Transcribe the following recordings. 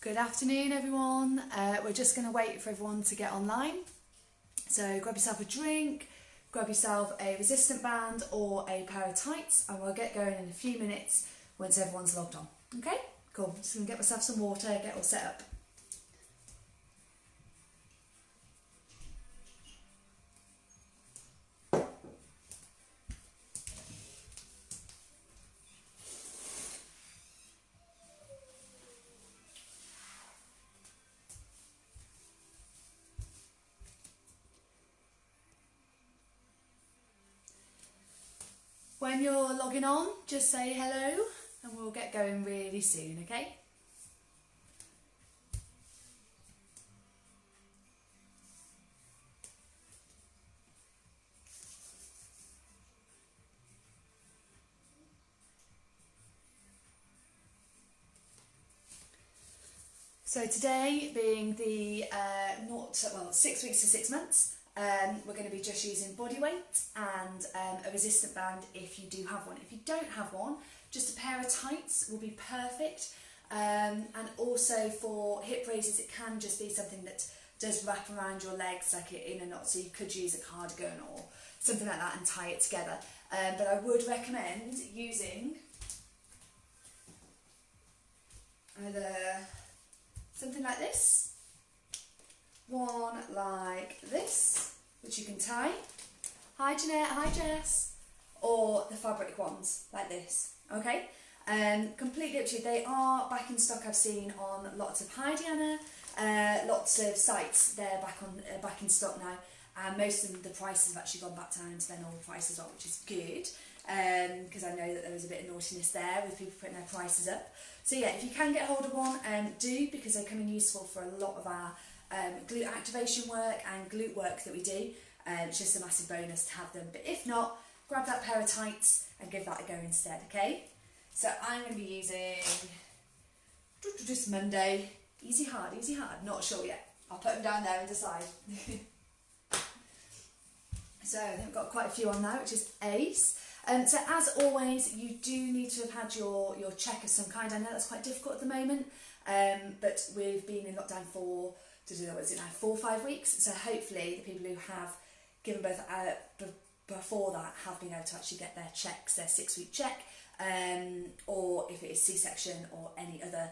Good afternoon, everyone. We're just going to wait for everyone to get online. So grab yourself a drink, grab yourself a resistant band or a pair of tights, and we'll get going in a few minutes once everyone's logged on. Okay? Cool. Just going to get myself some water, get all set up. When you're logging on, just say hello and we'll get going really soon, okay? So today being the 6 weeks to 6 months, we're going to be just using body weight and a resistant band if you do have one. If you don't have one, just a pair of tights will be perfect. And also for hip raises, it can just be something that does wrap around your legs like in a knot, so you could use a cardigan or something like that and tie it together. But I would recommend using either something like this, one like this, which you can tie. Hi Jeanette, hi Jess. Or the fabric ones like this, okay? Completely up to you. They are back in stock, I've seen on lots of Hi Diana, lots of sites. They're back in stock now, and most of the prices have actually gone back down to their normal prices, which is good, because I know that there was a bit of naughtiness there with people putting their prices up. So yeah, if you can get hold of one, do, because they come in useful for a lot of our glute activation work and glute work that we do. It's just a massive bonus to have them. But if not, grab that pair of tights and give that a go instead, okay? So I'm going to be using just Monday, easy hard, not sure yet. I'll put them down there and decide. So I think I've got quite a few on now, which is ace. So as always, you do need to have had your check of some kind. I know that's quite difficult at the moment, but we've been in lockdown for 4 or 5 weeks. So hopefully the people who have given birth before that have been able to actually get their checks, their 6-week check, or if it is C-section or any other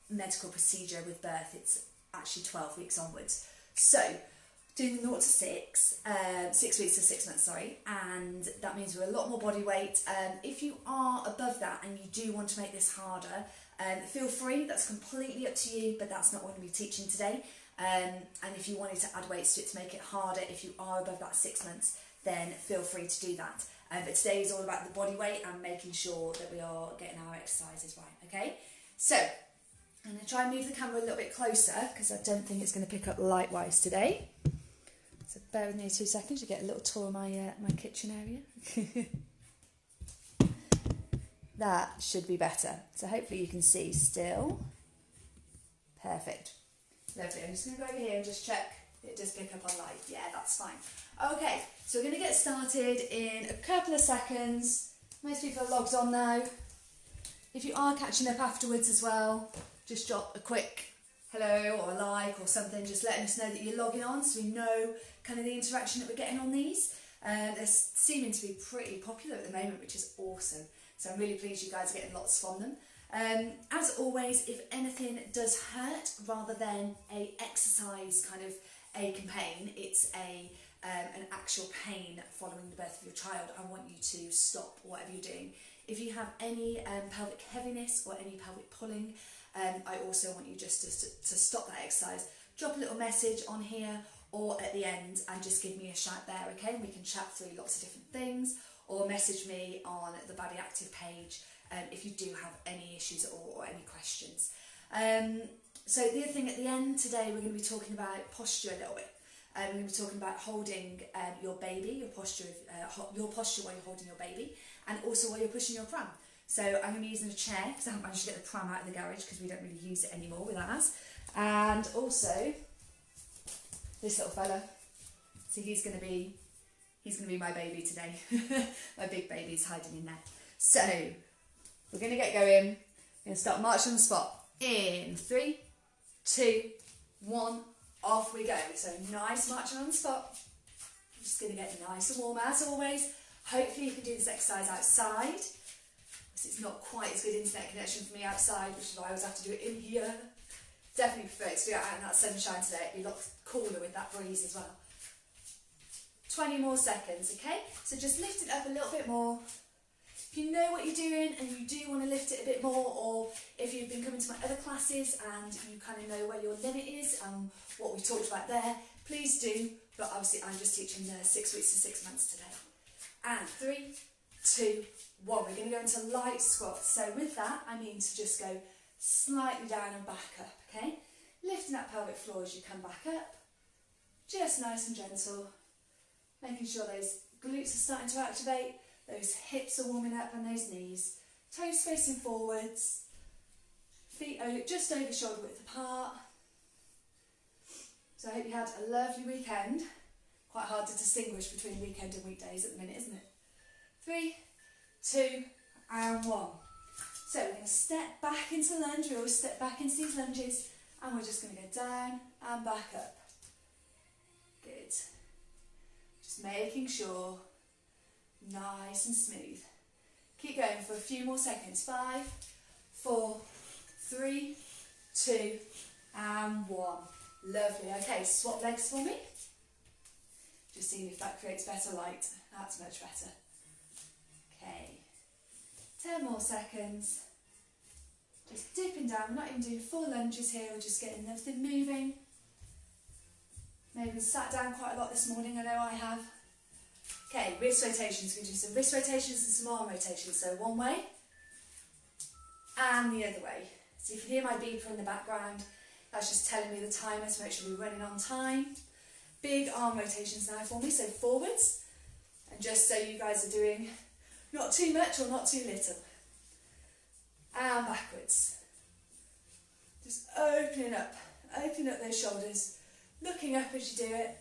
medical procedure with birth, it's actually 12 weeks onwards. So doing the 0 to 6, 6 weeks to 6 months, sorry, and that means we're a lot more body weight. If you are above that and you do want to make this harder, feel free, that's completely up to you, but that's not what we're going to be teaching today. And if you wanted to add weights to it to make it harder, if you are above that 6 months, then feel free to do that. But today is all about the body weight and making sure that we are getting our exercises right, okay? So I'm going to try and move the camera a little bit closer because I don't think it's going to pick up light-wise today. So bear with me 2 seconds to get a little tour of my kitchen area. That should be better. So hopefully you can see still. Perfect. Lovely. I'm just going to go over here and just check it does pick up on light. Yeah, that's fine. Okay, so we're going to get started in a couple of seconds. Most people are logged on now. If you are catching up afterwards as well, just drop a quick hello or a like or something, just letting us know that you're logging on so we know kind of the interaction that we're getting on these. They're seeming to be pretty popular at the moment, which is awesome. So I'm really pleased you guys are getting lots from them. As always, if anything does hurt rather than a exercise kind of ache and pain, it's an actual pain following the birth of your child, I want you to stop whatever you're doing. If you have any pelvic heaviness or any pelvic pulling, I also want you just to stop that exercise. Drop a little message on here or at the end and just give me a shout there, okay? We can chat through lots of different things, or message me on the Babi Actif page if you do have any issues at all or any questions. So the other thing at the end today, we're going to be talking about posture a little bit. We're going to be talking about holding your baby, your posture while you're holding your baby, and also while you're pushing your pram. So I'm going to be using a chair because I haven't managed to get the pram out of the garage because we don't really use it anymore with ours. And also this little fella. So he's going to be my baby today. My big baby's hiding in there. So we're going to get going. We're going to start marching on the spot. In 3, 2, 1, off we go. So nice marching on the spot. I'm just going to get nice and warm as always. Hopefully you can do this exercise outside. It's not quite as good internet connection for me outside, which is why I always have to do it in here. Definitely prefer to do it out in that sunshine today. It'd be a lot cooler with that breeze as well. 20 more seconds, okay? So just lift it up a little bit more. If you know what you're doing and you do want to lift it a bit more, or if you've been coming to my other classes and you kind of know where your limit is and what we talked about there, please do. But obviously I'm just teaching the 6 weeks to 6 months today. And 3, 2, 1. We're going to go into light squats. So with that, I mean to just go slightly down and back up, okay? Lifting that pelvic floor as you come back up. Just nice and gentle. Making sure those glutes are starting to activate. Those hips are warming up and those knees. Toes facing forwards. Feet just over shoulder width apart. So I hope you had a lovely weekend. Quite hard to distinguish between weekend and weekdays at the minute, isn't it? 3, 2, and 1. So we're going to step back into lunge. We always step back into these lunges. And we're just going to go down and back up. Good. Just making sure. Nice and smooth. Keep going for a few more seconds. 5, 4, 3, 2, and 1. Lovely. Okay, swap legs for me. Just seeing if that creates better light. That's much better. Okay. 10 more seconds. Just dipping down. We're not even doing full lunges here. We're just getting everything moving. Maybe sat down quite a lot this morning. I know I have. Okay, wrist rotations. We're going to do some wrist rotations and some arm rotations. So one way and the other way. So you can hear my beeper in the background. That's just telling me the timer to make sure we're running on time. Big arm rotations now for me. So forwards. And just so you guys are doing not too much or not too little. And backwards. Just opening up those shoulders. Looking up as you do it.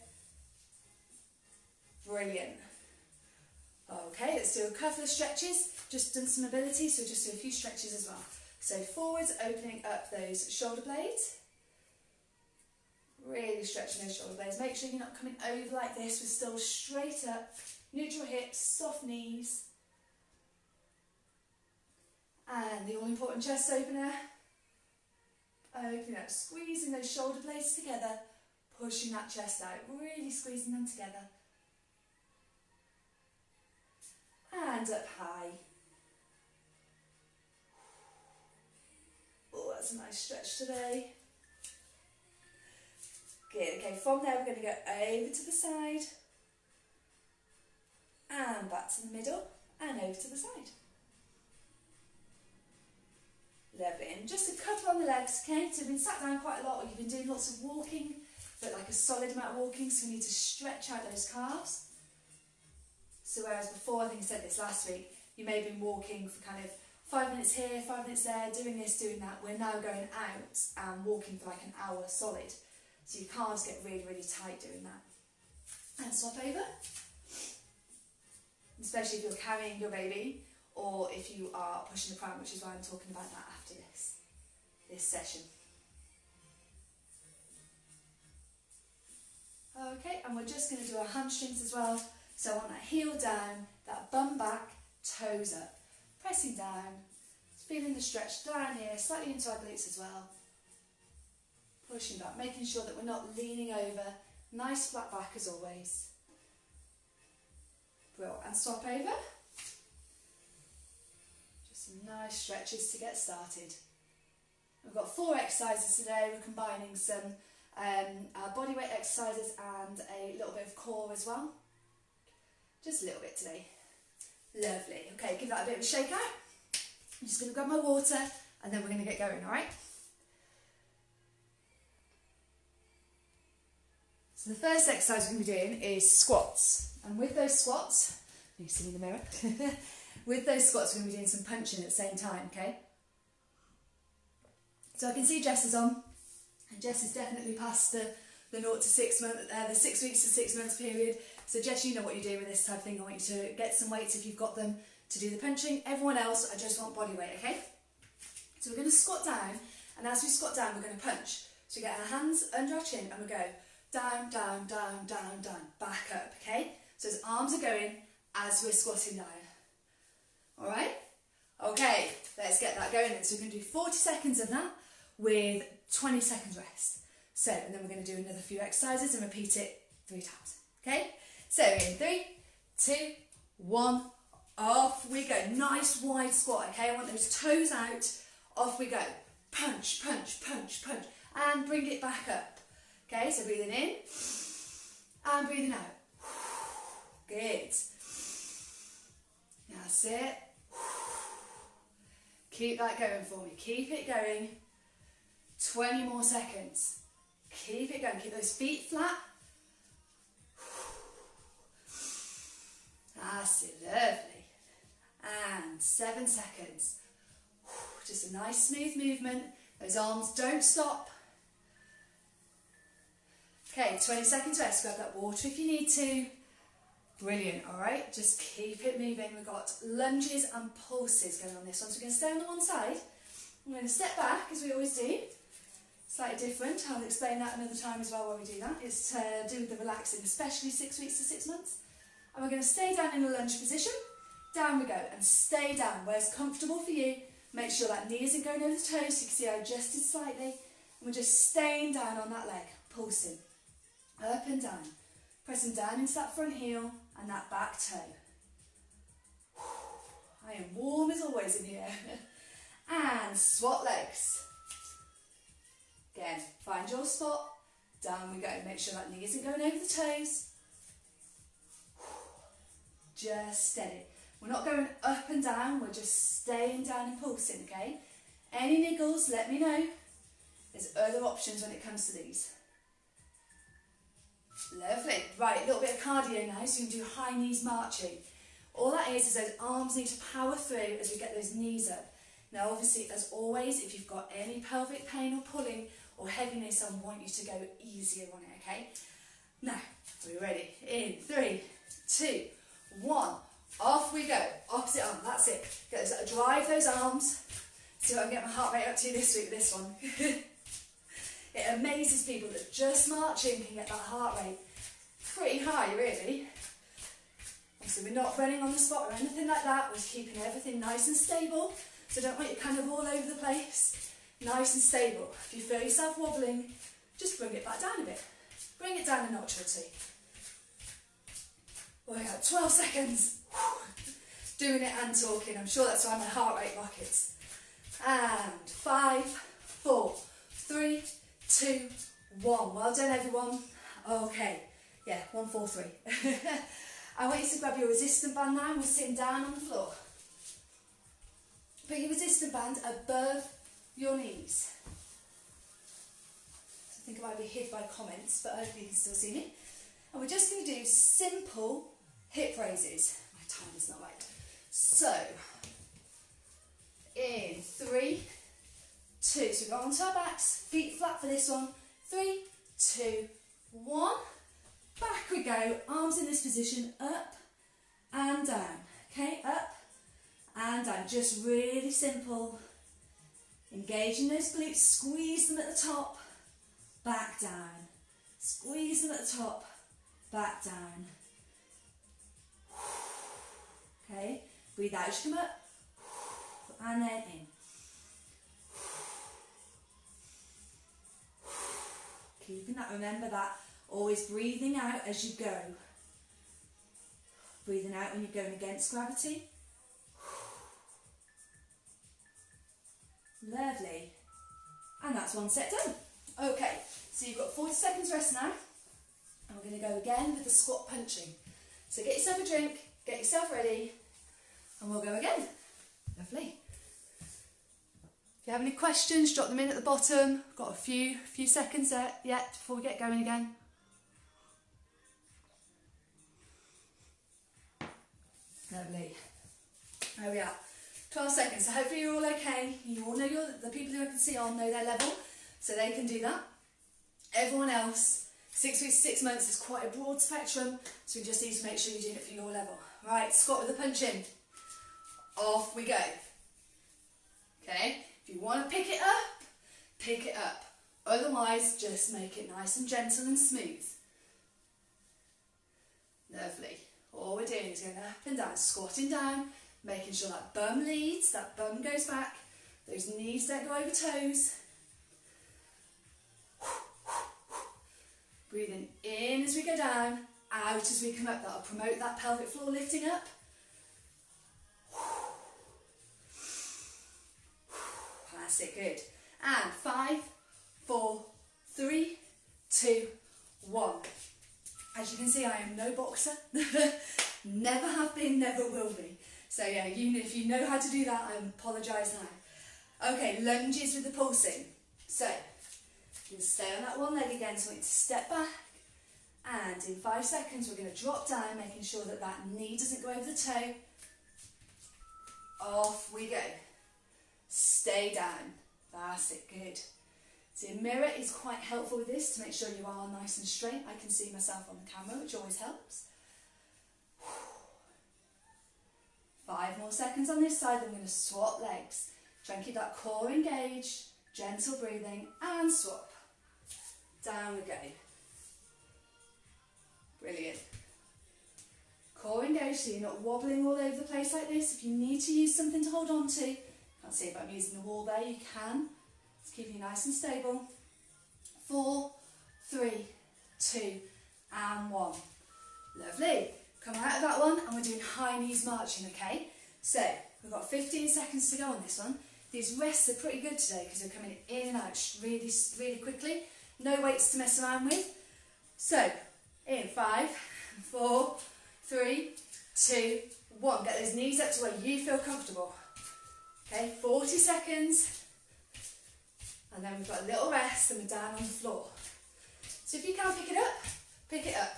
Brilliant. Okay, let's do a couple of stretches. Just done some mobility, so just do a few stretches as well. So forwards, opening up those shoulder blades. Really stretching those shoulder blades. Make sure you're not coming over like this. We're still straight up. Neutral hips, soft knees. And the all-important chest opener. Opening up, squeezing those shoulder blades together. Pushing that chest out. Really squeezing them together. And up high. Oh, that's a nice stretch today. Good, okay, from there we're going to go over to the side. And back to the middle. And over to the side. Lovely, and just a couple on the legs, okay? So you've been sat down quite a lot, or you've been doing lots of walking, but like a solid amount of walking, so we need to stretch out those calves. So whereas before, I think I said this last week, you may have been walking for kind of 5 minutes here, 5 minutes there, doing this, doing that. We're now going out and walking for like an hour solid. So your calves get really, really tight doing that. And swap over. Especially if you're carrying your baby or if you are pushing the pram, which is why I'm talking about that after this session. Okay, and we're just going to do our hamstrings as well. So I want that heel down, that bum back, toes up. Pressing down, feeling the stretch down here, slightly into our glutes as well. Pushing back, making sure that we're not leaning over. Nice flat back as always. Brilliant. And swap over. Just some nice stretches to get started. We've got 4 exercises today. We're combining some body weight exercises and a little bit of core as well. Just a little bit today. Lovely. Okay, give that a bit of a shake out. I'm just going to grab my water and then we're going to get going, alright? So the first exercise we're going to be doing is squats. And with those squats, you see me in the mirror? With those squats we're going to be doing some punching at the same time, okay? So I can see Jess is on. And Jess is definitely past the 0 to 6 month, the 6 weeks to 6 months period. So Jess, you know what you're doing with this type of thing. I want you to get some weights if you've got them to do the punching. Everyone else, I just want body weight, okay? So we're going to squat down And as we squat down, we're going to punch. So we get our hands under our chin and we go down, down, down, down, down, back up, okay? So his arms are going as we're squatting down. All right? Okay, let's get that going then. So we're going to do 40 seconds of that with 20 seconds rest. So, and then we're going to do another few exercises and repeat it 3 times, okay? So in 3, 2, 1, off we go. Nice wide squat, okay? I want those toes out. Off we go. Punch, punch, punch, punch. And bring it back up. Okay, so breathing in and breathing out. Good. That's it. Keep that going for me. Keep it going. 20 more seconds. Keep it going. Keep those feet flat. That's it. Lovely. And 7 seconds. Just a nice smooth movement. Those arms don't stop. Okay, 20 seconds rest. Grab that water if you need to. Brilliant, all right? Just keep it moving. We've got lunges and pulses going on this one. So we're going to stay on the one side. I'm going to step back, as we always do. Slightly different. I'll explain that another time as well while we do that. It's to do with the relaxing, especially 6 weeks to 6 months. And we're going to stay down in a lunge position. Down we go, and stay down. Where's comfortable for you. Make sure that knee isn't going over the toes. So you can see I adjusted slightly. And we're just staying down on that leg, pulsing. Up and down. Pressing down into that front heel and that back toe. I am warm as always in here. And swap legs. Again, find your spot. Down we go. Make sure that knee isn't going over the toes. Just steady. We're not going up and down, we're just staying down and pulsing, okay? Any niggles, let me know. There's other options when it comes to these. Lovely. Right, a little bit of cardio now, so you can do high knees marching. All that is those arms need to power through as we get those knees up. Now, obviously, as always, if you've got any pelvic pain or pulling or heaviness, I want you to go easier on it, okay? Now, are we ready? In 3, 2, 1. Off we go. Opposite arm, that's it. Drive those arms. See what I can get my heart rate up to this week with this one. It amazes people that just marching can get that heart rate pretty high, really. So we're not running on the spot or anything like that. We're keeping everything nice and stable. So don't want you kind of all over the place. Nice and stable. If you feel yourself wobbling, just bring it back down a bit. Bring it down a notch or 2. Well, we got 12 seconds. Doing it and talking. I'm sure that's why my heart rate rockets. And 5, 4, 3, 2, 1. Well done, everyone. Okay. Yeah, 1, 4, 3. I want you to grab your resistant band now. We're sitting down on the floor. Put your resistant band above your knees. So I think I might be hid by comments, but hopefully you can still see me. And we're just going to do simple hip raises. My time is not right. So, in 3, 2. So we go onto our backs, feet flat for this one. 3, 2, 1. Back we go. Arms in this position, up and down. Okay, up and down. Just really simple. Engaging those glutes, squeeze them at the top, back down. Squeeze them at the top, back down. Okay, breathe out as you come up, and then in. Keeping that, remember that, always breathing out as you go. Breathing out when you're going against gravity. Lovely. And that's one set done. Okay, so you've got 40 seconds rest now. And we're going to go again with the squat punching. So get yourself a drink, get yourself ready, and we'll go again. Lovely. If you have any questions, drop them in at the bottom. Got a few seconds yet before we get going again. Lovely. There we are. 12 seconds. So hopefully you're all okay. You all know the people who I can see all know their level, so they can do that. Everyone else, 6 weeks to 6 months is quite a broad spectrum, so we just need to make sure you're doing it for your level. Right, squat with a punch in. Off we go. Okay, if you want to pick it up, pick it up. Otherwise, just make it nice and gentle and smooth. Lovely. All we're doing is going up and down, squatting down, making sure that bum leads, that bum goes back, those knees don't go over toes. Breathing in as we go down, out as we come up. That'll promote that pelvic floor lifting up. That's it, good. And 5, 4, 3, 2, 1. As you can see, I am no boxer. Never have been, never will be. So yeah, if you know how to do that, I apologise now. Okay, lunges with the pulsing. So, you can stay on that one leg again, so I want you to step back. And in 5 seconds, we're going to drop down, making sure that that knee doesn't go over the toe. Off we go. Stay down. That's it, good. So a mirror is quite helpful with this to make sure you are nice and straight. I can see myself on the camera, which always helps. 5 more seconds on this side. I'm going to swap legs. Try and keep that core engaged, gentle breathing, and swap. Down we go. Brilliant. Core engaged, so you're not wobbling all over the place like this. If you need to use something to hold on to, can't see if I'm using the wall there, you can. Just keep you nice and stable. 4, 3, 2, and 1. Lovely. Come out of that one, and we're doing high knees marching, okay? So, we've got 15 seconds to go on this one. These rests are pretty good today because they're coming in and out really, really quickly. No weights to mess around with. So, in 5, 4, 3, 2, 1. Get those knees up to where you feel comfortable. Okay, 40 seconds. And then we've got a little rest and we're down on the floor. So if you can't pick it up, pick it up.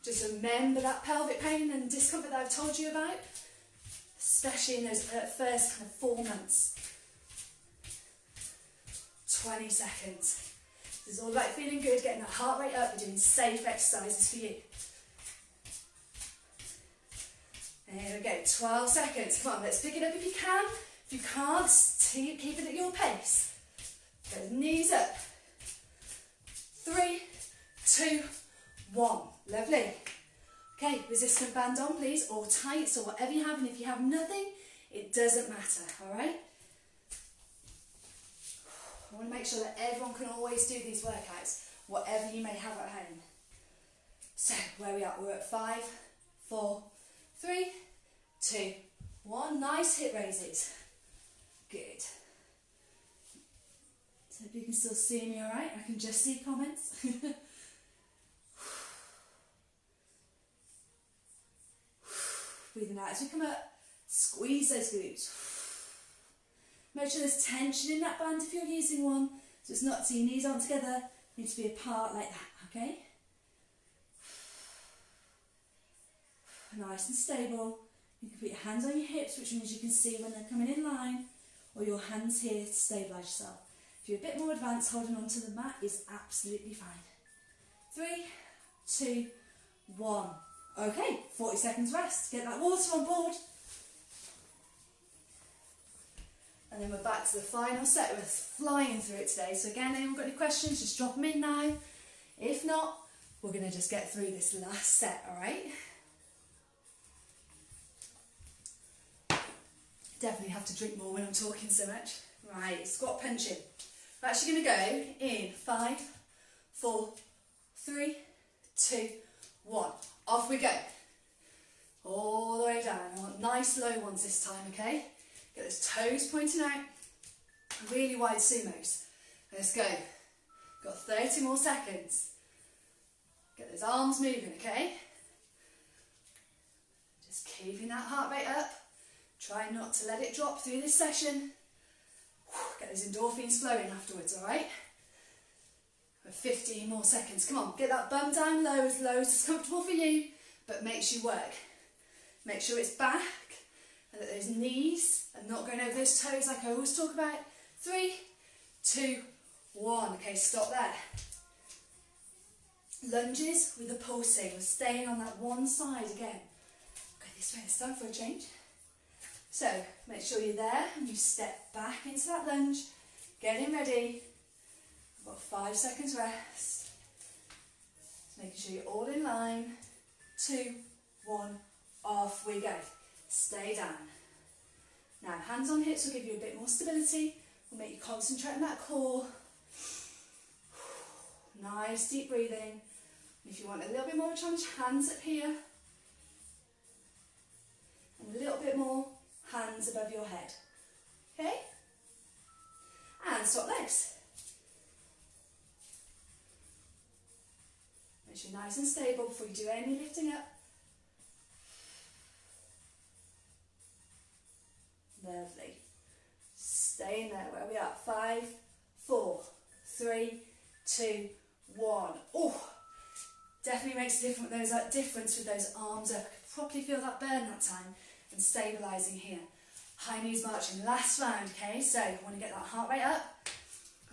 Just remember that pelvic pain and discomfort that I've told you about, especially in those first kind of 4 months. 20 seconds. This is all about feeling good, getting that heart rate up. We're doing safe exercises for you. There we go, 12 seconds. Come on, let's pick it up if you can. If you can't, keep it at your pace. Go knees up. 3, 2, 1. Lovely. Okay, resistant band on, please, or tights, or whatever you have. And if you have nothing, it doesn't matter, all right? I want to make sure that everyone can always do these workouts, whatever you may have at home. So, where we are, we're at 5, 4, 3, 2, 1. Nice hip raises. Good. So if you can still see me all right, I can just see comments. Breathing out as we come up, squeeze those glutes. Make sure there's tension in that band if you're using one, so it's not, so your knees aren't together, they need to be apart like that, okay? Nice and stable. You can put your hands on your hips, which means you can see when they're coming in line, or your hands here to stabilise yourself. If you're a bit more advanced, holding onto the mat is absolutely fine. 3, 2, 1. Okay, 40 seconds rest. Get that water on board. And then we're back to the final set. We're flying through it today. So again, anyone got any questions, just drop them in now. If not, we're going to just get through this last set, all right? Definitely have to drink more when I'm talking so much. Right, squat punching. We're actually going to go in 5, 4, 3, 2, 1. Off we go. All the way down. I want nice low ones this time, okay? Get those toes pointing out. Really wide sumos. Let's go. Got 30 more seconds. Get those arms moving, okay? Just keeping that heart rate up. Try not to let it drop through this session. Get those endorphins flowing afterwards, all right? 15 more seconds. Come on, get that bum down low as it's comfortable for you, but makes you work. Make sure it's back and that those knees are not going over those toes like I always talk about. 3, 2, 1. Okay, stop there. Lunges with the pulsing. We're staying on that one side again. Go this way this time for a change. So, make sure you're there and you step back into that lunge. Getting ready. 5 seconds rest. Just making sure you're all in line. 2, 1, off we go. Stay down. Now, hands on hips will give you a bit more stability. Will make you concentrate on that core. Nice deep breathing. If you want a little bit more challenge, hands up here. And a little bit more, hands above your head. Okay? And swap legs. Make sure you're nice and stable before you do any lifting up. Lovely. Stay in there where we are. 5, 4, 3, 2, 1. Oh, definitely makes a difference with those arms up. Properly feel that burn that time and stabilising here. High knees marching. Last round, okay? So you want to get that heart rate up.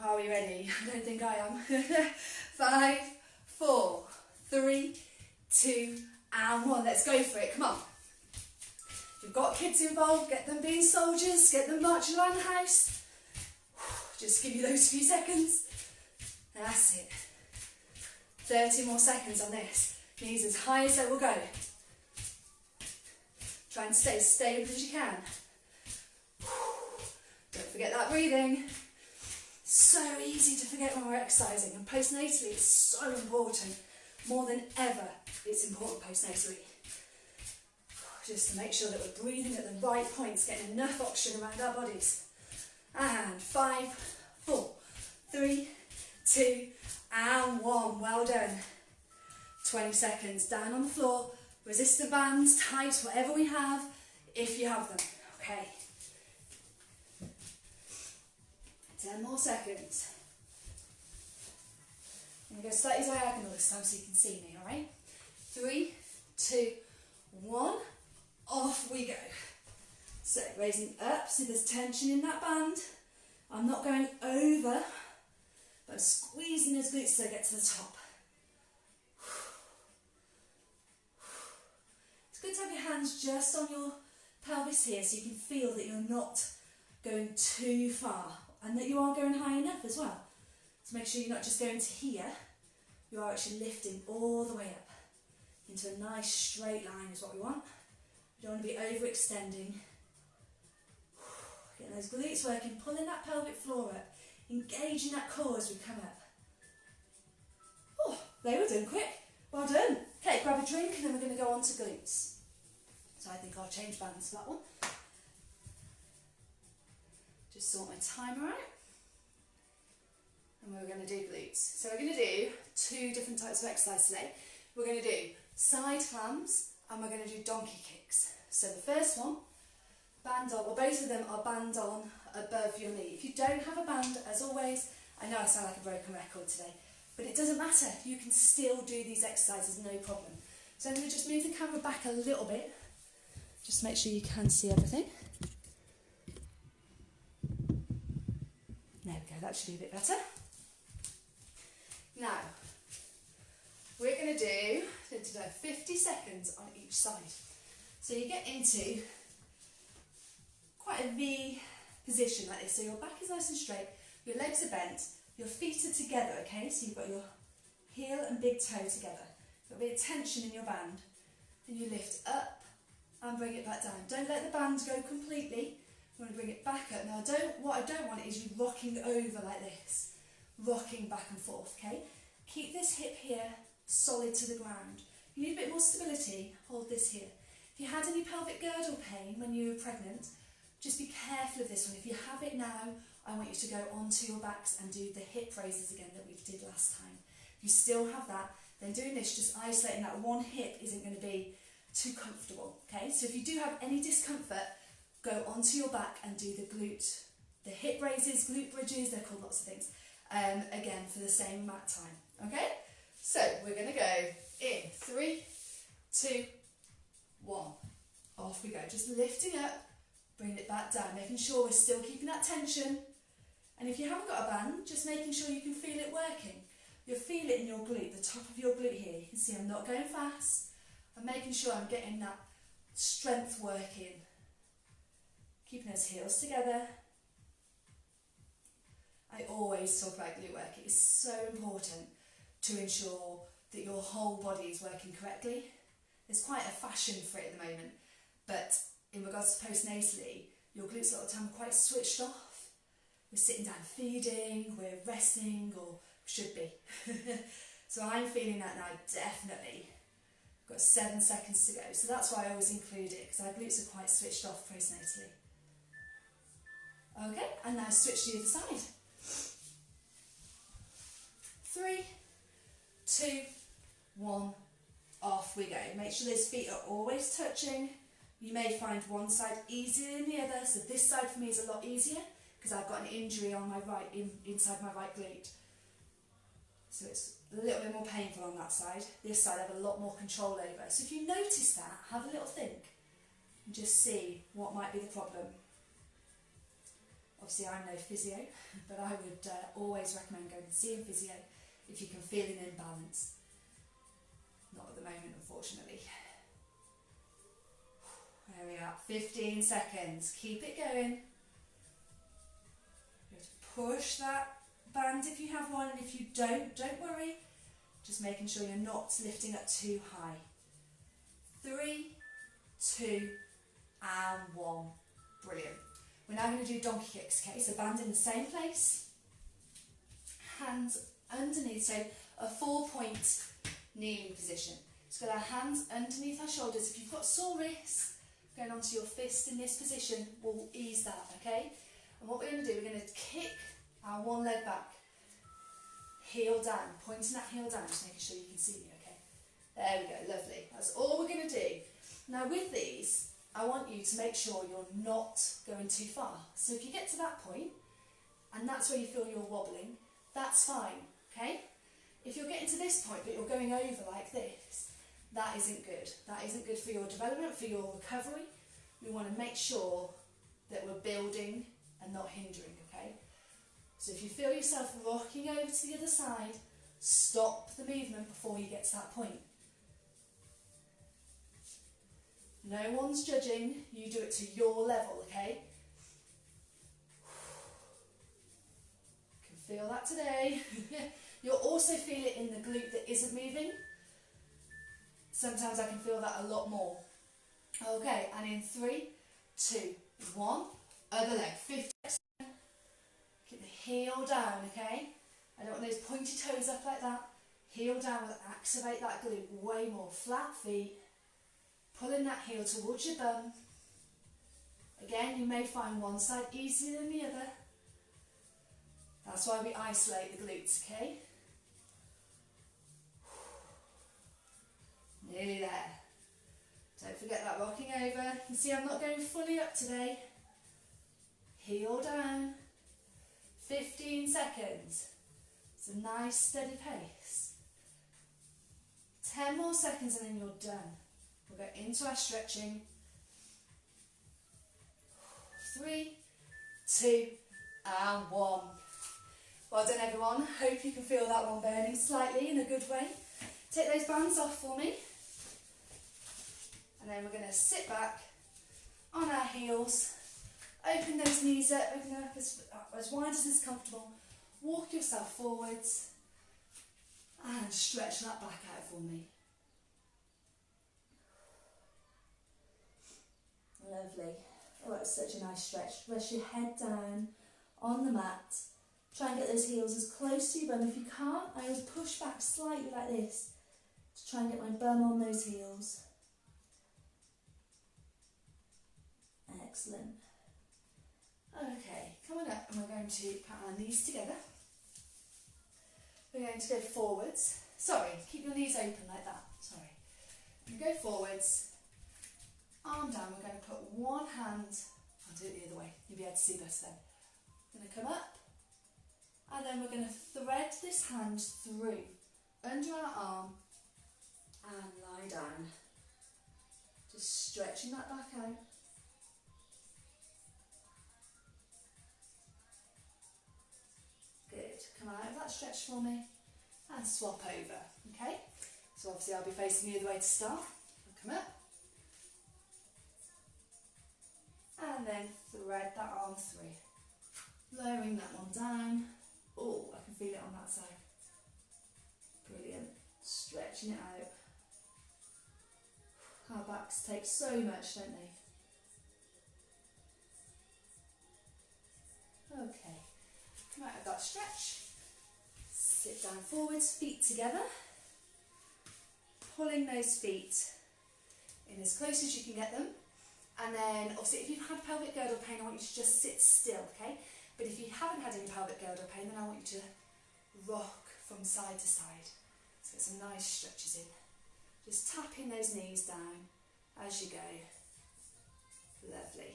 Are we ready? I don't think I am. 5, 4, 3, 2, and 1. Let's go for it. Come on. If you've got kids involved, get them being soldiers, get them marching around the house. Just give you those few seconds. That's it. 30 more seconds on this. Knees as high as they will go. Try and stay stable as you can. Don't forget that breathing. So easy to forget when we're exercising, and postnatally it's so important. More than ever, it's important postnatally. Just to make sure that we're breathing at the right points, getting enough oxygen around our bodies. And 5, 4, 3, 2, and 1. Well done. 20 seconds down on the floor. Resistant bands, tights, whatever we have, if you have them. Okay. 10 more seconds. I'm going to go slightly diagonal this time so you can see me, alright? 3, 2, 1. Off we go. So raising up, so there's tension in that band. I'm not going over, but I'm squeezing those glutes so I get to the top. It's good to have your hands just on your pelvis here so you can feel that you're not going too far and that you are going high enough as well. So make sure you're not just going to here, you are actually lifting all the way up into a nice straight line is what we want. You don't want to be overextending. Getting those glutes working, pulling that pelvic floor up, engaging that core as we come up. Oh, they were done quick. Well done. Okay, grab a drink and then we're going to go on to glutes. So I think I'll change bands for that one. Just sort my timer out. And we're going to do glutes. So we're going to do 2 different types of exercise today. We're going to do side clams and we're going to do donkey kicks. So the first one, band on, well both of them are band on above your knee. If you don't have a band, as always, I know I sound like a broken record today, but it doesn't matter. You can still do these exercises, no problem. So I'm going to just move the camera back a little bit, just to make sure you can see everything. There we go, that should be a bit better. Now, we're going to do 50 seconds on each side. So you get into quite a V position like this. So your back is nice and straight, your legs are bent, your feet are together, okay? So you've got your heel and big toe together. You've got a bit of tension in your band. And you lift up and bring it back down. Don't let the band go completely. You want to bring it back up. Now what I don't want is you rocking over like this. Rocking back and forth, okay? Keep this hip here solid to the ground. You need a bit more stability, hold this here. If you had any pelvic girdle pain when you were pregnant, just be careful of this one. If you have it now, I want you to go onto your backs and do the hip raises again that we did last time. If you still have that, then doing this, just isolating that one hip isn't going to be too comfortable, okay? So if you do have any discomfort, go onto your back and do the hip raises, glute bridges, they're called lots of things, again for the same amount of time, okay? So we're going to go in 3, 2, 1. Off we go. Just lifting up, bring it back down, making sure we're still keeping that tension. And if you haven't got a band, just making sure you can feel it working. You'll feel it in your glute, the top of your glute here. You can see I'm not going fast. I'm making sure I'm getting that strength working. Keeping those heels together. I always talk about glute work. It is so important to ensure that your whole body is working correctly. There's quite a fashion for it at the moment, but in regards to postnatally, your glutes a lot of the time are quite switched off. We're sitting down feeding, we're resting, or should be. So I'm feeling that now, definitely. I've got 7 seconds to go, so that's why I always include it, because our glutes are quite switched off postnatally. Okay, and now switch to the other side. 3, 2, 1, off we go. Make sure those feet are always touching. You may find one side easier than the other, so this side for me is a lot easier because I've got an injury on my right, inside my right glute. So it's a little bit more painful on that side. This side I have a lot more control over. So if you notice that, have a little think and just see what might be the problem. Obviously I'm no physio, but I would always recommend going and seeing physio if you can feel an imbalance. Not at the moment, unfortunately. There we are, 15 seconds. Keep it going. Just push that band if you have one, and if you don't worry. Just making sure you're not lifting up too high. 3, 2, and 1. Brilliant. We're now going to do donkey kicks, okay? So band in the same place. Hands underneath, so a 4-point kneeling position. So got our hands underneath our shoulders. If you've got sore wrists, going onto your fist in this position will ease that, okay? And what we're going to do, we're going to kick our one leg back, heel down, pointing that heel down, just making sure you can see me, okay? There we go, lovely. That's all we're going to do. Now with these, I want you to make sure you're not going too far. So if you get to that point, and that's where you feel you're wobbling, that's fine, okay? If you're getting to this point but you're going over like this, that isn't good. That isn't good for your development, for your recovery. We want to make sure that we're building and not hindering, okay? So if you feel yourself rocking over to the other side, stop the movement before you get to that point. No one's judging, you do it to your level, okay? Can feel that today. You'll also feel it in the glute that isn't moving. Sometimes I can feel that a lot more. Okay, and in 3, 2, 1, other leg, 50. Keep the heel down, okay? I don't want those pointy toes up like that. Heel down will activate that glute way more. Flat feet, pulling that heel towards your bum. Again, you may find one side easier than the other. That's why we isolate the glutes, okay? Nearly there. Don't forget that rocking over. You can see I'm not going fully up today. Heel down. 15 seconds. It's a nice steady pace. 10 more seconds and then you're done. We'll go into our stretching. 3, 2, and 1. Well done everyone. Hope you can feel that one burning slightly in a good way. Take those bands off for me. And then we're going to sit back on our heels, open those knees up, open them up as wide as is comfortable, walk yourself forwards and stretch that back out for me. Lovely. Oh, that's such a nice stretch. Rest your head down on the mat. Try and get those heels as close to your bum. If you can't, I always push back slightly like this to try and get my bum on those heels. Excellent. Okay, coming up and we're going to put our knees together. We're going to go forwards. Sorry, keep your knees open like that. Sorry. You go forwards, arm down. We're going to put one hand, I'll do it the other way, you'll be able to see this then. We're going to come up and then we're going to thread this hand through under our arm and lie down. Just stretching that back out. Good. Come out of that stretch for me and swap over. Okay? So obviously I'll be facing the other way to start. I'll come up and then thread that arm through. Lowering that one down Oh, I can feel it on that side. Brilliant. Stretching it out. Our backs take so much, don't they? Okay, come out of that stretch. Sit down forwards, feet together. Pulling those feet in as close as you can get them. And then, obviously, if you've had pelvic girdle pain, I want you to just sit still, okay? But if you haven't had any pelvic girdle pain, then I want you to rock from side to side. So get some nice stretches in. Just tapping those knees down as you go. Lovely.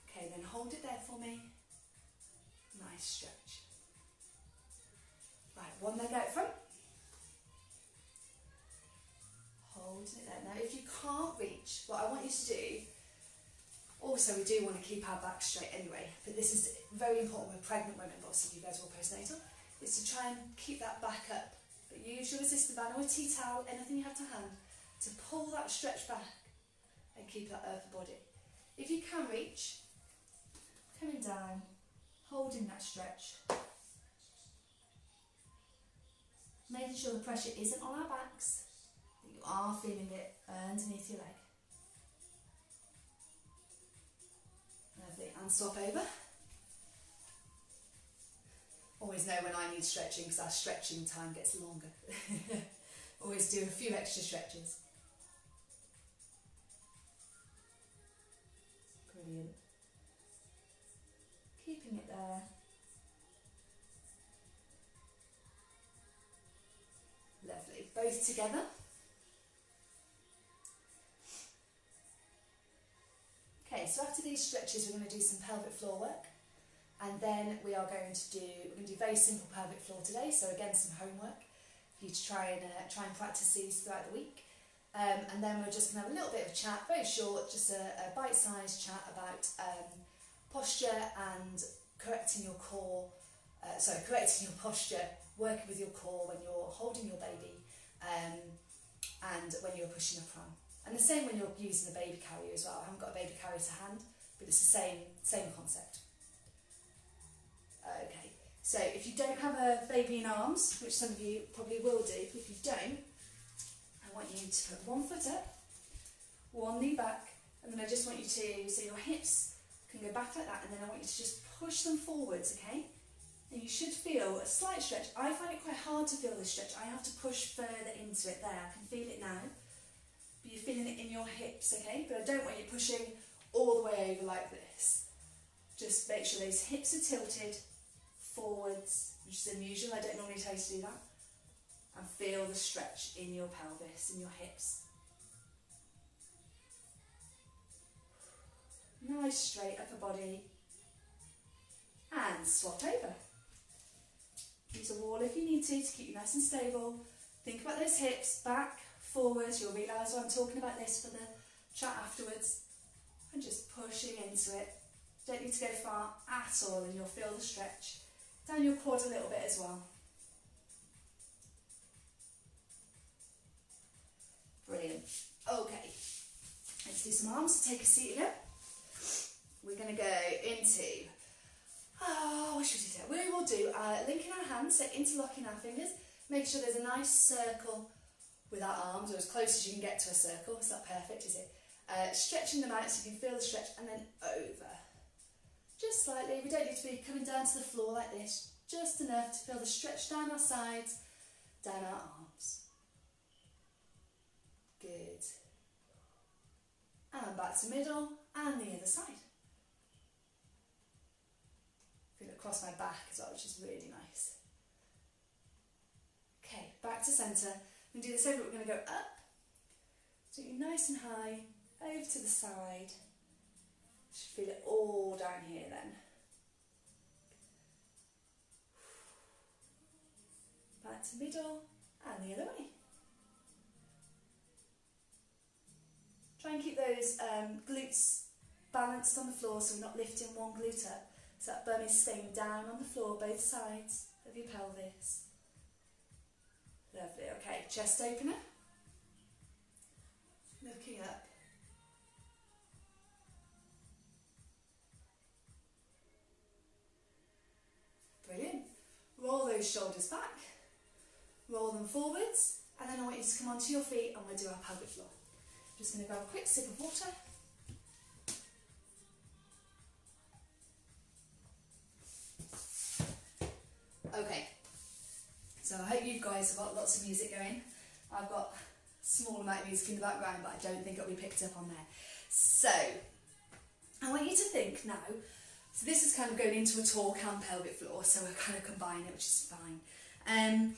Okay, then hold it there for me. Nice stretch. Right, one leg out front. Holding it there. Now, if you can't reach, what I want you to do, also we do want to keep our back straight anyway, but this is very important with pregnant women, but obviously you guys are all postnatal, is to try and keep that back up. But use your resistant band or a tea towel, anything you have to hand, to pull that stretch back and keep that upper body. If you can reach, coming down, holding that stretch, making sure the pressure isn't on our backs, that you are feeling it underneath your leg. Lovely, and swap over. Always know when I need stretching because our stretching time gets longer. Always do a few extra stretches. Brilliant. Keeping it there. Lovely. Both together. Okay, so after these stretches we're going to do some pelvic floor work, and then we're going to do very simple pelvic floor today, so again some homework for you to try and practice these throughout the week. And then we're just going to have a little bit of a chat, very short, just a bite-sized chat about posture and correcting your core, correcting your posture, working with your core when you're holding your baby, and when you're pushing a pram. And the same when you're using the baby carrier as well. I haven't got a baby carrier to hand, but it's the same concept. Okay, so if you don't have a baby in arms, which some of you probably will do, but if you don't, I want you to put one foot up, one knee back, and then I just want you to, so your hips can go back like that, and then I want you to just push them forwards, okay? And you should feel a slight stretch. I find it quite hard to feel this stretch. I have to push further into it there. I can feel it now. But you're feeling it in your hips, okay? But I don't want you pushing all the way over like this. Just make sure those hips are tilted forwards, which is unusual. I don't normally tell you to do that. And feel the stretch in your pelvis, in your hips. Nice straight upper body. And swap over. Use a wall if you need to keep you nice and stable. Think about those hips, back, forwards. You'll realise when I'm talking about this for the chat afterwards. And just pushing into it. Don't need to go far at all, and you'll feel the stretch. Down your quad a little bit as well. Brilliant. Okay, let's do some arms. Take a seat again. We're going to go into, what should we do? We will do linking our hands, so interlocking our fingers. Make sure there's a nice circle with our arms, or as close as you can get to a circle. It's not perfect, is it? Stretching them out so you can feel the stretch, and then over. Just slightly. We don't need to be coming down to the floor like this. Just enough to feel the stretch down our sides, down our arms. Good. And back to middle, and the other side. Feel it across my back as well, which is really nice. Okay, back to centre. We're going to do the same, but we're going to go up. So you're nice and high, over to the side. Should feel it all down here then. Back to middle, and the other way. Try and keep those glutes balanced on the floor, so we're not lifting one glute up. So that bum is staying down on the floor, both sides of your pelvis. Lovely, okay, chest opener. Looking up. those shoulders back, roll them forwards, and then I want you to come onto your feet and we'll do our pelvic floor. Just going to grab a quick sip of water. Okay, so I hope you guys have got lots of music going. I've got a small amount of music in the background, but I don't think it'll be picked up on there. So, I want you to think now, so this is kind of going into a talk and pelvic floor, so we're kind of combining it, which is fine.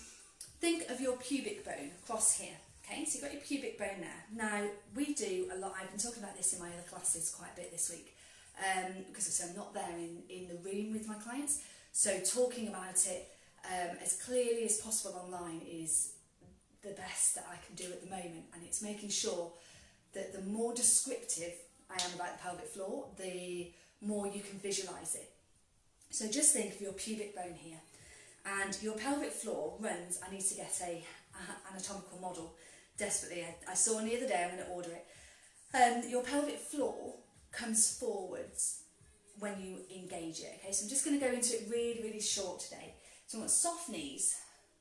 Think of your pubic bone across here, okay? So you've got your pubic bone there. Now, we do a lot, I've been talking about this in my other classes quite a bit this week, because obviously I'm not there in the room with my clients, so talking about it as clearly as possible online is the best that I can do at the moment, and it's making sure that the more descriptive I am about the pelvic floor, the more you can visualise it. So just think of your pubic bone here, and your pelvic floor runs, I need to get a anatomical model desperately. I saw one the other day, I'm going to order it. Your pelvic floor comes forwards when you engage it, okay? So I'm just going to go into it really, really short today. So I want soft knees,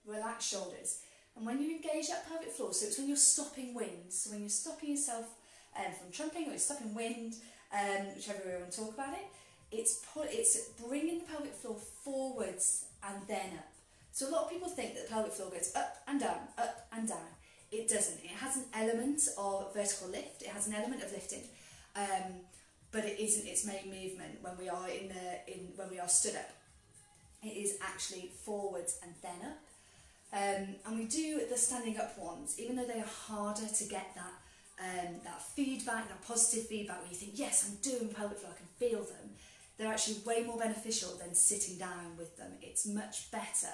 relaxed shoulders, and when you engage that pelvic floor, so it's when you're stopping wind, so when you're stopping yourself from trumping or you're stopping wind, whichever way you want to talk about it, it's bringing the pelvic floor forwards and then up. So a lot of people think that the pelvic floor goes up and down, up and down. It doesn't. It has an element of vertical lift, it has an element of lifting, but it isn't its main movement when we are when we are stood up. It is actually forwards and then up. And we do the standing up ones, even though they are harder to get that feedback, that positive feedback where you think, yes, I'm doing pelvic floor, I can feel them. They're actually way more beneficial than sitting down with them. It's much better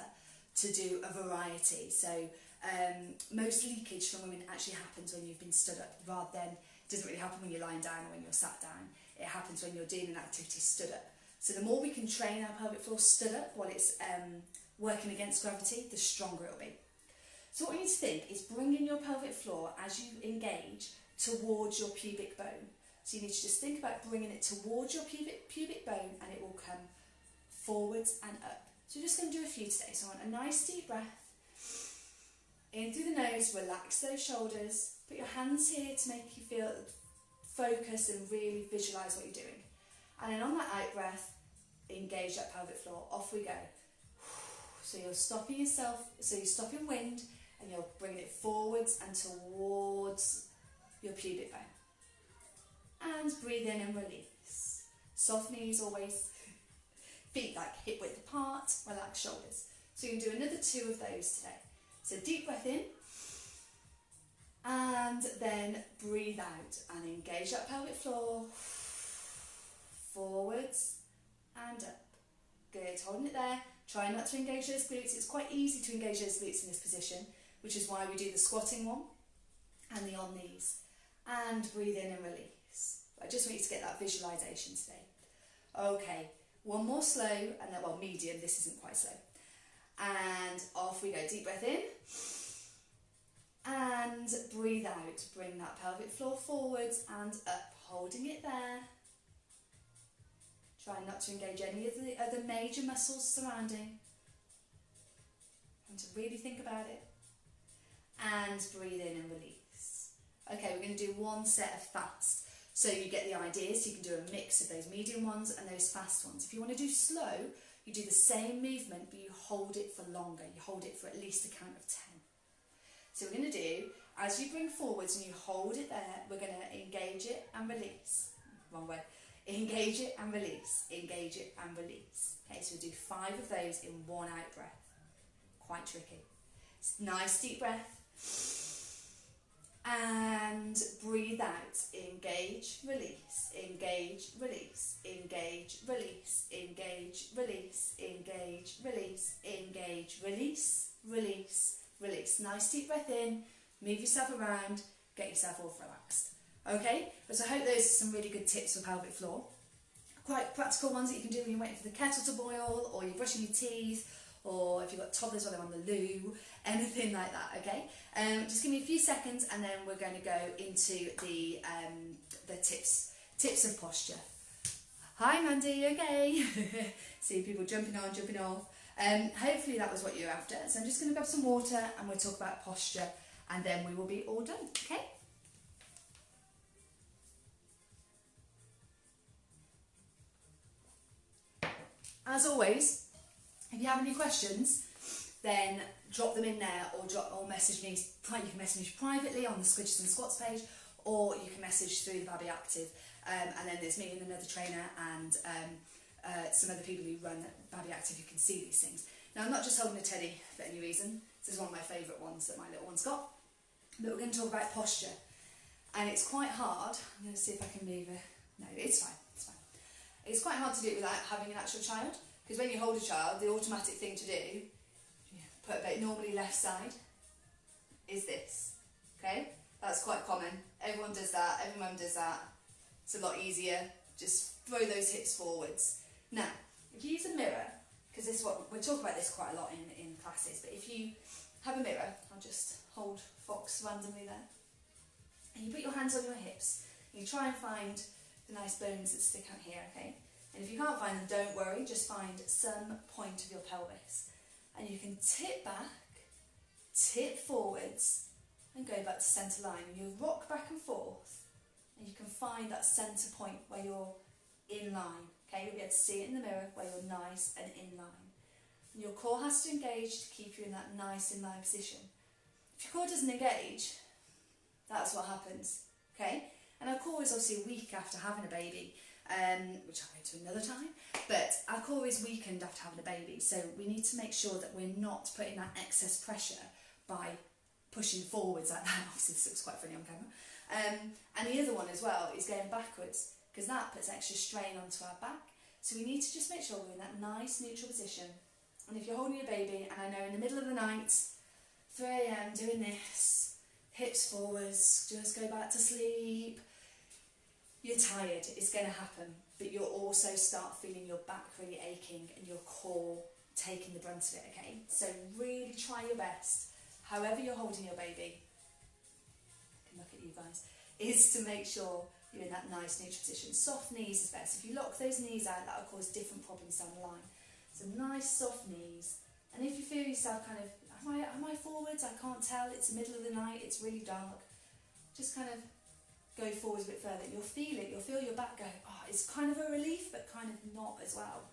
to do a variety. So most leakage from women actually happens when you've been stood up, rather than, it doesn't really happen when you're lying down or when you're sat down. It happens when you're doing an activity stood up. So the more we can train our pelvic floor stood up while it's working against gravity, the stronger it'll be. So what you need to think is bringing your pelvic floor as you engage towards your pubic bone. So you need to just think about bringing it towards your pubic bone, and it will come forwards and up. So we're just going to do a few today. So I want a nice deep breath. In through the nose, relax those shoulders. Put your hands here to make you feel focus and really visualise what you're doing. And then on that out breath, engage that pelvic floor. Off we go. So you're stopping yourself, so you're stopping wind, and you're bringing it forwards and towards your pubic bone. And breathe in and release. Soft knees always. Feet like hip width apart, relax shoulders. So you can do another 2 of those today. So deep breath in, and then breathe out and engage that pelvic floor. Forwards and up. Good, holding it there. Try not to engage those glutes. It's quite easy to engage those glutes in this position, which is why we do the squatting one and the on knees. And breathe in and release. I just want you to get that visualisation today. Okay, one more slow, and then, well, medium, this isn't quite slow. And off we go, deep breath in. And breathe out. Bring that pelvic floor forwards and up, holding it there. Try not to engage any of the other major muscles surrounding. And to really think about it. And breathe in and release. Okay, we're going to do one set of fast. So you get the idea, so you can do a mix of those medium ones and those fast ones. If you want to do slow, you do the same movement, but you hold it for longer. You hold it for at least a count of 10. So we're going to do, as you bring forwards and you hold it there, we're going to engage it and release. Wrong way. Engage it and release. Engage it and release. Okay, so we'll do 5 of those in one out breath. Quite tricky. Nice deep breath. And breathe out. Engage, release. Engage, release. Engage, release. Engage, release. Engage, release. Engage, release. Release, release. Nice deep breath in. Move yourself around. Get yourself all relaxed. Okay, so I hope those are some really good tips for pelvic floor. Quite practical ones that you can do when you're waiting for the kettle to boil, or you're brushing your teeth, or if you've got toddlers while they're on the loo, anything like that, okay? Just give me a few seconds and then we're going to go into the tips of posture. Hi Mandy, you okay? See people jumping on, jumping off. Hopefully that was what you're after. So I'm just going to grab some water and we'll talk about posture and then we will be all done, okay? As always, if you have any questions, then drop them in there or message me. You can message me privately on the Squidges and Squats page, or you can message through the Babi Active. And then there's me and another trainer and some other people who run Babi Active who can see these things. Now, I'm not just holding a teddy for any reason. This is one of my favourite ones that my little one's got. But we're going to talk about posture. And it's quite hard. I'm going to see if I can move it. No, it's fine. It's fine. It's quite hard to do it without having an actual child. Because when you hold a child, the automatic thing to do, put a normally left side, is this. Okay? That's quite common. Everyone does that. Every mum does that. It's a lot easier. Just throw those hips forwards. Now, if you use a mirror, because this is what we'll talk about this quite a lot in classes, but if you have a mirror, I'll just hold Fox randomly there, and you put your hands on your hips, and you try and find the nice bones that stick out here, okay? And if you can't find them, don't worry, just find some point of your pelvis, and you can tip back, tip forwards, and go back to centre line. And you'll rock back and forth, and you can find that centre point where you're in line. Okay, you'll be able to see it in the mirror where you're nice and in line. And your core has to engage to keep you in that nice in line position. If your core doesn't engage, that's what happens. Okay, and our core is obviously weak after having a baby, which I'll go to another time. But our core is weakened after having a baby, so we need to make sure that we're not putting that excess pressure by pushing forwards like that. Obviously, this looks quite funny on camera. And the other one as well is going backwards, because that puts extra strain onto our back. So we need to just make sure we're in that nice neutral position. And if you're holding your baby, and I know in the middle of the night, 3 AM, doing this, hips forwards, just go back to sleep, you're tired, it's going to happen. But you'll also start feeling your back really aching and your core taking the brunt of it, okay? So really try your best, however you're holding your baby, I can look at you guys, is to make sure you're in that nice neutral position. Soft knees is best. If you lock those knees out, that will cause different problems down the line. So nice soft knees. And if you feel yourself kind of, am I forwards? I can't tell. It's the middle of the night. It's really dark. Just kind of go forwards a bit further. You'll feel it. You'll feel your back go, oh, it's kind of a relief, but kind of not as well.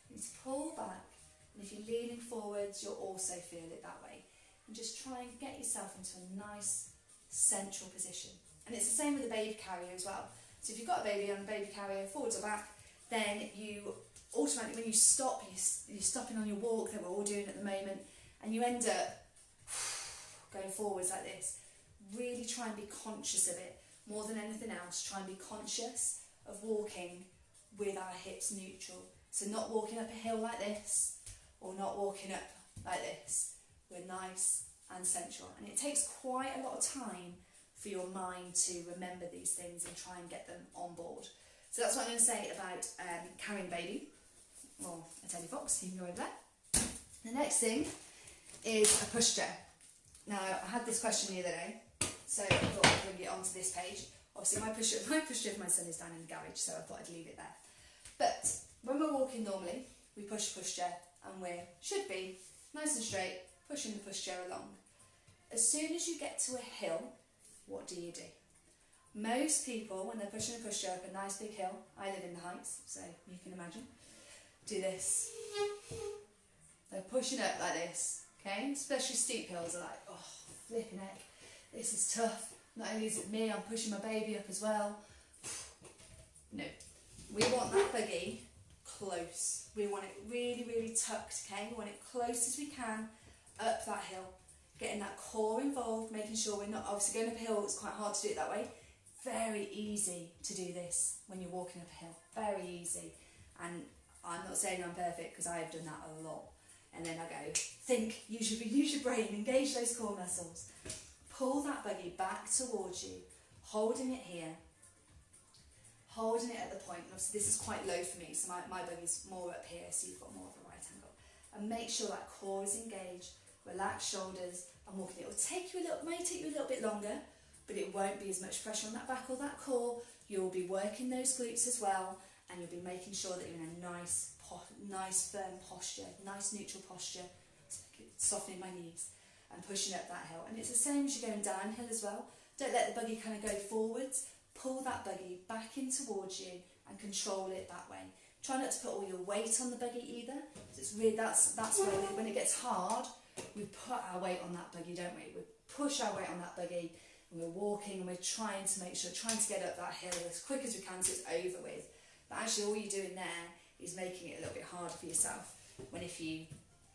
You need to pull back. And if you're leaning forwards, you'll also feel it that way. And just try and get yourself into a nice central position. And it's the same with the baby carrier as well. So if you've got a baby on a baby carrier, forwards or back, then you automatically, when you stop, you're stopping on your walk that we're all doing at the moment, and you end up going forwards like this. Really try and be conscious of it. More than anything else, try and be conscious of walking with our hips neutral. So not walking up a hill like this, or not walking up like this. We're nice and central. And it takes quite a lot of time for your mind to remember these things and try and get them on board. So that's what I'm going to say about carrying baby, or a teddy fox, you can go over there. The next thing is a pushchair. Now, I had this question the other day, so I thought I'd bring it onto this page. Obviously, my pushchair for my son is down in the garage, so I thought I'd leave it there. But when we're walking normally, we push the pushchair, and we should be nice and straight, pushing the pushchair along. As soon as you get to a hill, what do? Most people, when they're pushing a pushchair up a nice big hill, I live in the Heights, so you can imagine, do this. They're pushing up like this, okay? Especially steep hills are like, oh, flipping heck, this is tough. Not only is it me, I'm pushing my baby up as well. No, we want that buggy close. We want it really, really tucked, okay? We want it close as we can up that hill. Getting that core involved, making sure we're not, obviously going up a hill, it's quite hard to do it that way. Very easy to do this when you're walking up a hill, very easy. And I'm not saying I'm perfect, because I have done that a lot. And then I go, think, use your brain, engage those core muscles. Pull that buggy back towards you, holding it here, holding it at the point. Obviously this is quite low for me, so my buggy's more up here, so you've got more of a right angle. And make sure that core is engaged. Relax shoulders and walking. It will take you may take you a little bit longer, but it won't be as much pressure on that back or that core. You'll be working those glutes as well, and you'll be making sure that you're in a nice firm posture, nice neutral posture, softening my knees and pushing up that hill. And it's the same as you're going downhill as well. Don't let the buggy kind of go forwards. Pull that buggy back in towards you and control it that way. Try not to put all your weight on the buggy either. It's really, that's where when it gets hard, we put our weight on that buggy, don't we? We push our weight on that buggy and we're walking and we're trying to make sure, trying to get up that hill as quick as we can so it's over with. But actually all you're doing there is making it a little bit harder for yourself. When if you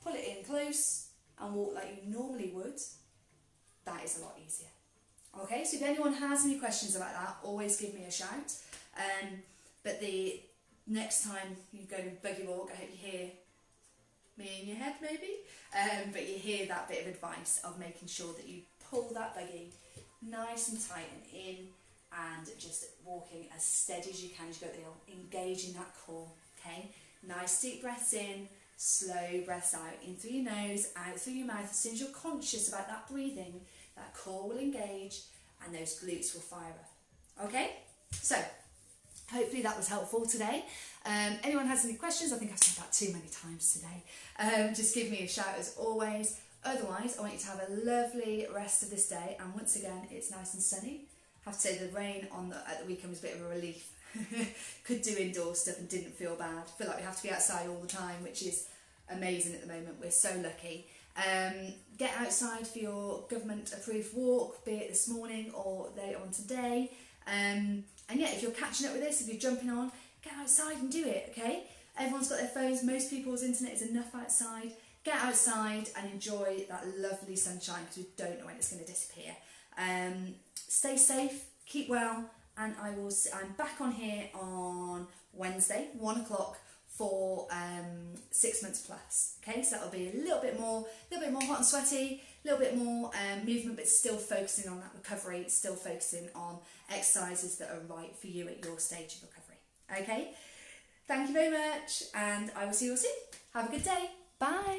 pull it in close and walk like you normally would, that is a lot easier. Okay, so if anyone has any questions about that, always give me a shout. But the next time you go to buggy walk, I hope you hear me in your head maybe, but you hear that bit of advice of making sure that you pull that buggy nice and tight and in, and just walking as steady as you can as you go up the hill, engaging that core, okay? Nice deep breaths in, slow breaths out, in through your nose, out through your mouth. As soon as you're conscious about that breathing, that core will engage and those glutes will fire up. Okay, so hopefully that was helpful today. Anyone has any questions? I think I've said that too many times today. Just give me a shout as always. Otherwise, I want you to have a lovely rest of this day. And once again, it's nice and sunny. I have to say the rain at the weekend was a bit of a relief. Could do indoor stuff and didn't feel bad. I feel like we have to be outside all the time, which is amazing at the moment. We're so lucky. Get outside for your government approved walk, be it this morning or later on today. And yeah, if you're catching up with this, if you're jumping on, get outside and do it, okay? Everyone's got their phones, most people's internet is enough outside. Get outside and enjoy that lovely sunshine because we don't know when it's going to disappear. Stay safe, keep well, and I'm back on here on Wednesday, 1 o'clock for 6 months plus. Okay, so that'll be a little bit more hot and sweaty, a little bit more movement, but still focusing on that recovery, still focusing on exercises that are right for you at your stage of recovery. Okay, thank you very much, and I will see you all soon. Have a good day. Bye.